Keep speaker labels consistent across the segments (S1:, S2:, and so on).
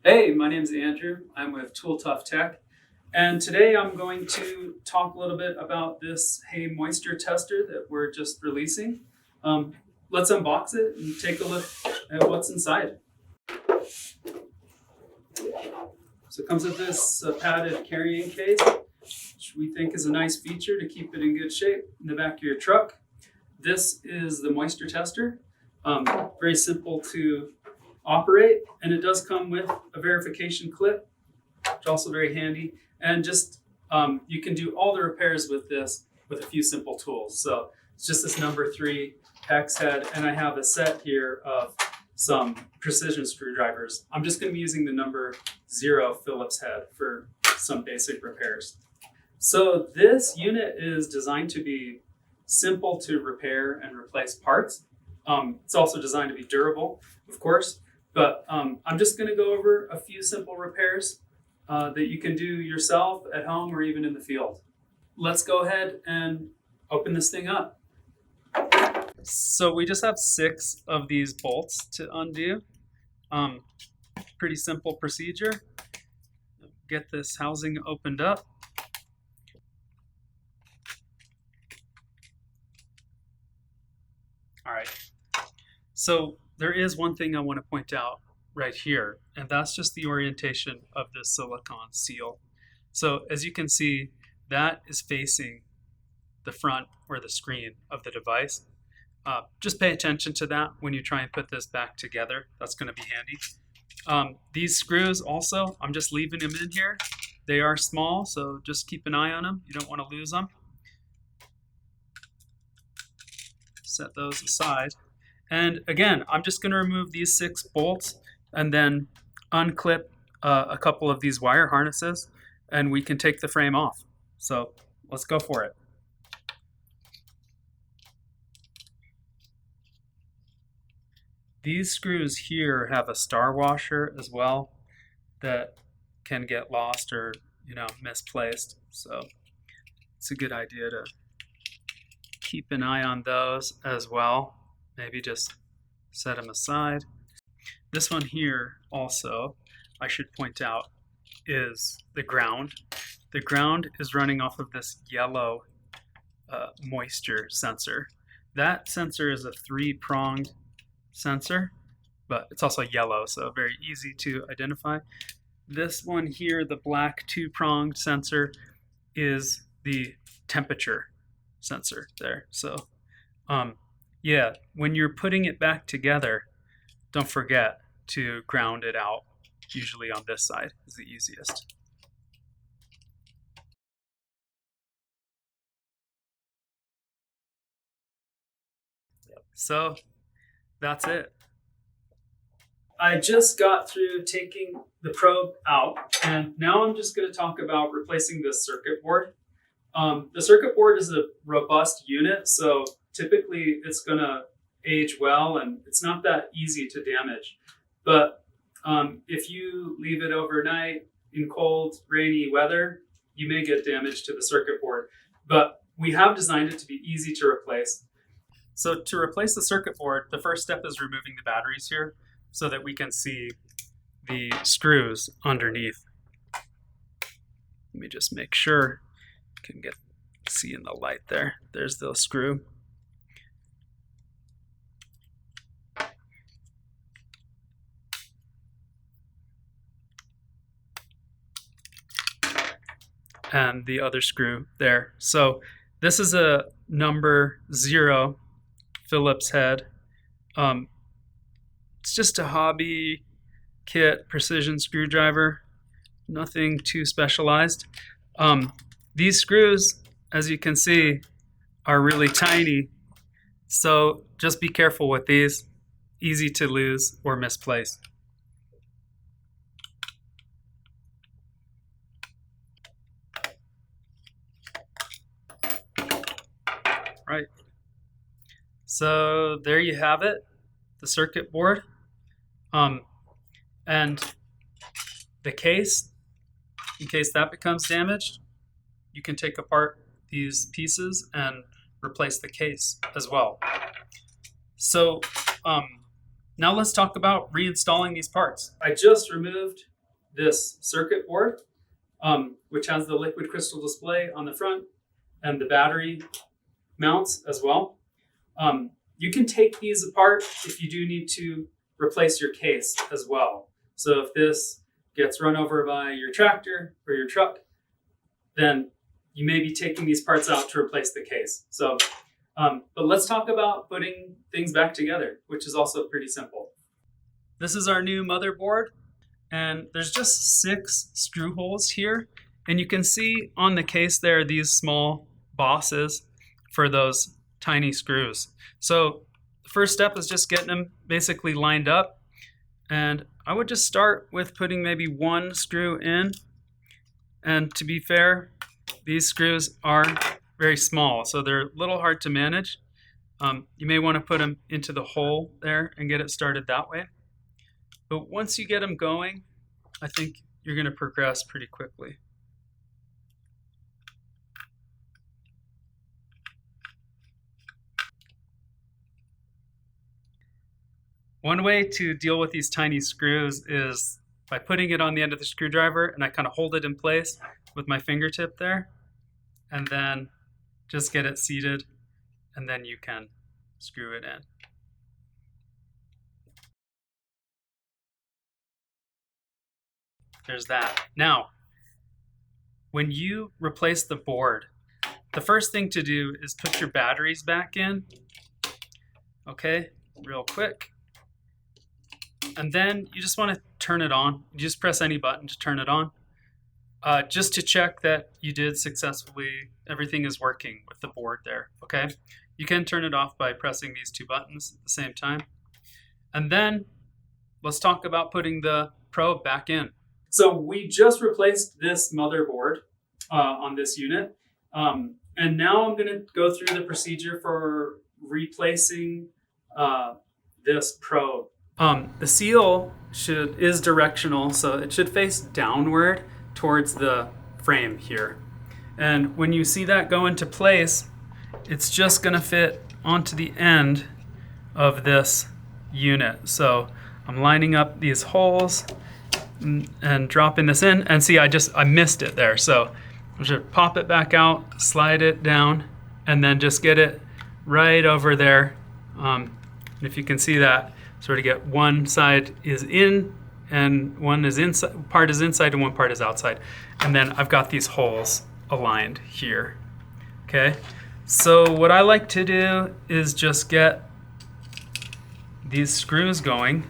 S1: Hey, my name is Andrew. I'm with ToolTuff Tech, and today I'm going to talk a little bit about this Hay Moisture Tester that we're just releasing. Let's unbox it and take a look at what's inside. So it comes with this padded carrying case, which we think is a nice feature to keep it in good shape in the back of your truck. This is the moisture tester. Very simple to operate, and it does come with a verification clip, which is also very handy. And just you can do all the repairs with this with a few simple tools. So it's just this number 3 hex head, and I have a set here of some precision screwdrivers. I'm just going to be using the number 0 Phillips head for some basic repairs. So this unit is designed to be simple to repair and replace parts. It's also designed to be durable, of course, but I'm just going to go over a few simple repairs that you can do yourself at home or even in the field. Let's go ahead and open this thing up. So we just have 6 of these bolts to undo. Pretty simple procedure. Get this housing opened up. All right. So there is one thing I want to point out right here, and that's just the orientation of the silicone seal. So as you can see, that is facing the front or the screen of the device. Just pay attention to that when you try and put this back together. That's going to be handy. These screws also, I'm just leaving them in here. They are small, so just keep an eye on them. You don't want to lose them. Set those aside. And again, I'm just going to remove these 6 bolts and then unclip a couple of these wire harnesses, and we can take the frame off. So let's go for it. These screws here have a star washer as well that can get lost or misplaced. So it's a good idea to keep an eye on those as well. Maybe just set them aside. This one here also, I should point out, is the ground. The ground is running off of this yellow moisture sensor. That sensor is a 3-pronged sensor, but it's also yellow, so very easy to identify. This one here, the black 2-pronged sensor, is the temperature sensor there. So yeah, when you're putting it back together, don't forget to ground it out. Usually on this side is the easiest. So that's it. I just got through taking the probe out, and now I'm just going to talk about replacing this circuit board. The circuit board is a robust unit, so typically it's going to age well, and it's not that easy to damage. But if you leave it overnight in cold, rainy weather, you may get damage to the circuit board. But we have designed it to be easy to replace. So to replace the circuit board, the first step is removing the batteries here so that we can see the screws underneath. Let me just make sure you can see in the light there. There's the screw. And the other screw there. So this is a number 0 Phillips head. It's just a hobby kit precision screwdriver, nothing too specialized. These screws, as you can see, are really tiny, so just be careful with these. Easy to lose or misplace. Right. So there you have it, the circuit board. And the case, in case that becomes damaged, you can take apart these pieces and replace the case as well. So now let's talk about reinstalling these parts. I just removed this circuit board, which has the liquid crystal display on the front and the battery mounts as well. You can take these apart if you do need to replace your case as well. So if this gets run over by your tractor or your truck, then you may be taking these parts out to replace the case. So, but let's talk about putting things back together, which is also pretty simple. This is our new motherboard, and there's just 6 screw holes here. And you can see on the case there are these small bosses for those tiny screws. So the first step is just getting them basically lined up. And I would just start with putting maybe 1 screw in. And to be fair, these screws are very small, so they're a little hard to manage. You may want to put them into the hole there and get it started that way. But once you get them going, I think you're going to progress pretty quickly. One way to deal with these tiny screws is by putting it on the end of the screwdriver, and I kind of hold it in place with my fingertip there, and then just get it seated, and then you can screw it in. There's that. Now, when you replace the board, the first thing to do is put your batteries back in. Okay, real quick. And then you just want to turn it on. You just press any button to turn it on. Just to check that you did successfully, everything is working with the board there, okay? You can turn it off by pressing these 2 buttons at the same time. And then let's talk about putting the probe back in. So we just replaced this motherboard on this unit. And now I'm gonna go through the procedure for replacing this probe. The seal is directional, so it should face downward towards the frame here. And when you see that go into place, it's just going to fit onto the end of this unit. So I'm lining up these holes and dropping this in, and see, I missed it there. So I'm just pop it back out, slide it down, and then just get it right over there. And if you can see that, sort of get one side is in and one is inside, part is inside and one part is outside. And then I've got these holes aligned here. Okay, so what I like to do is just get these screws going,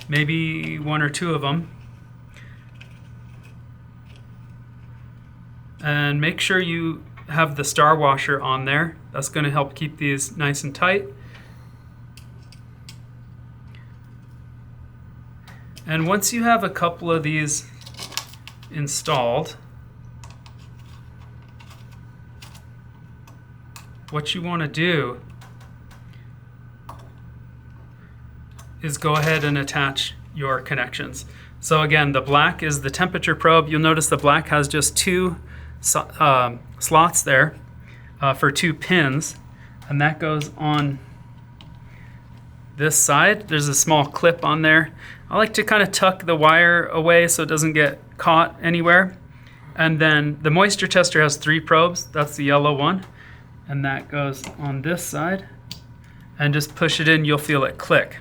S1: maybe 1 or 2 of them, and make sure you have the star washer on there. That's going to help keep these nice and tight. And once you have a couple of these installed, what you want to do is go ahead and attach your connections. So again, the black is the temperature probe. You'll notice the black has just 2 slots there for 2 pins, and that goes on this side. There's a small clip on there. I like to kind of tuck the wire away so it doesn't get caught anywhere. And then the moisture tester has 3 probes. That's the yellow one. And that goes on this side. And just push it in, you'll feel it click.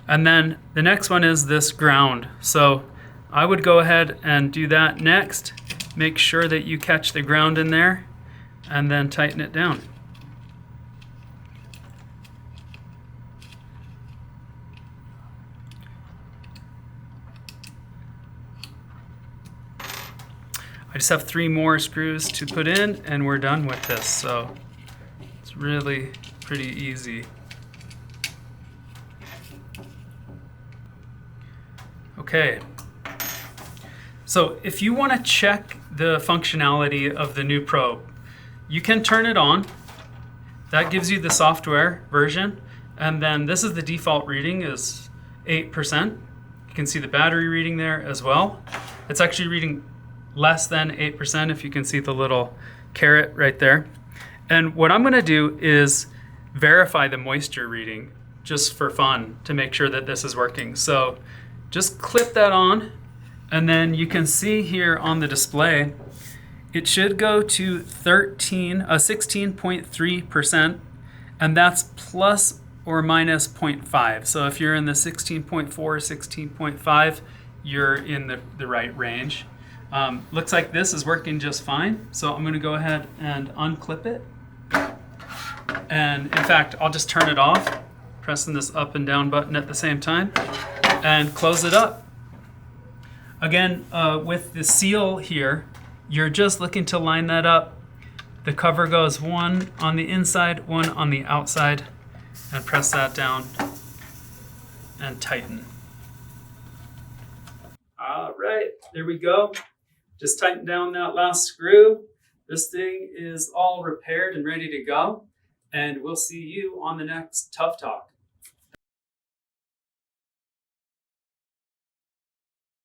S1: And then the next one is this ground. So I would go ahead and do that next. Make sure that you catch the ground in there and then tighten it down. I just have 3 more screws to put in and we're done with this, so it's really pretty easy. Okay, so if you want to check the functionality of the new probe, you can turn it on. That gives you the software version, and then this is the default reading is 8%. You can see the battery reading there as well. It's actually reading less than 8% if you can see the little caret right there. And what I'm going to do is verify the moisture reading just for fun to make sure that this is working. So just clip that on And then you can see here on the display, it should go to 16.3%, and that's plus or minus 0.5. So if you're in the 16.4, 16.5, you're in the right range. Looks like this is working just fine. So I'm gonna go ahead and unclip it. And in fact, I'll just turn it off, pressing this up and down button at the same time, and close it up. Again, with the seal here, you're just looking to line that up. The cover goes one on the inside, one on the outside, and press that down and tighten. All right, there we go. Just tighten down that last screw. This thing is all repaired and ready to go. And we'll see you on the next Tough Talk.